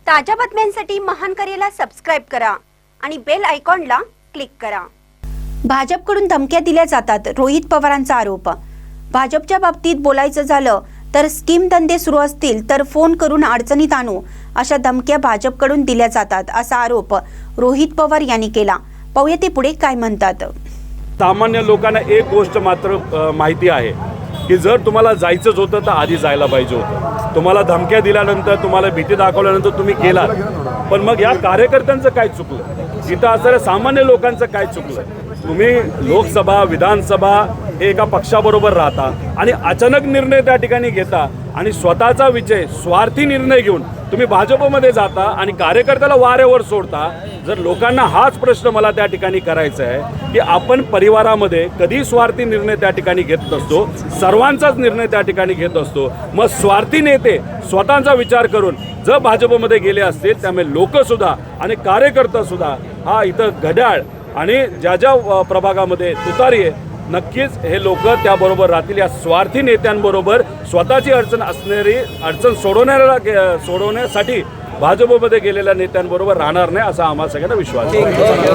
ताज्या बातम्यांसाठी महान करेला सबस्क्राइब करा आणि बेल आयकॉनला क्लिक करा। भाजपकडून धमक्या दिल्या जातात, रोहित पवारांचा आरोप। भाजपच्या बाबतीत बोलायचं झालं तर स्कीम धंदे सुरू असतील तर फोन करून अडचणीत आणू अशा धमक्या भाजपकडून दिल्या जातात असा आरोप रोहित पवार यांनी केला। पाहूया ते पुढे काय म्हणतात। सामान्य लोकांना एक गोष्ट मात्र माहिती आहे की जर तुम्हाला जायचंच होतं तर आधी जायला पाहिजे होतं। तुम्हाला धमक्या दिल्यानंतर, तुम्हाला भीती दाखवल्यानंतर तुम्ही गेलात, पण मग या कार्यकर्त्यांचं काय चुकलं? इथं असणाऱ्या सामान्य लोकांचं काय चुकलं? तुम्ही लोकसभा, विधानसभा हे एका पक्षाबरोबर राहता आणि अचानक निर्णय त्या ठिकाणी घेता आणि स्वतःचा विजय स्वार्थी निर्णय घेऊन तुम्ही भाजपमध्ये जाता आणि कार्यकर्त्याला वाऱ्यावर सोडता। जर लोकांना हाच प्रश्न मला त्या ठिकाणी करायचा आहे की आपण परिवारामध्ये कधी स्वार्थी निर्णय त्या ठिकाणी घेत नसतो, सर्वांचाच निर्णय त्या ठिकाणी घेत असतो। मग स्वार्थी नेते स्वतःचा विचार करून जर भाजपमध्ये गेले असतील त्यामुळे लोकसुद्धा आणि कार्यकर्तासुद्धा हा इथं घड्याळ आणि ज्या ज्या प्रभागामध्ये तुतारी आहे नक्कीच हे लोक त्याबरोबर राहतील। या स्वार्थी नेत्यांबरोबर स्वतःची अडचण असणारी अडचण सोडवण्यासाठी भाजपमध्ये गेलेल्या नेत्यांबरोबर राहणार नाही असा आम्हा सगळ्यांना विश्वास आहे।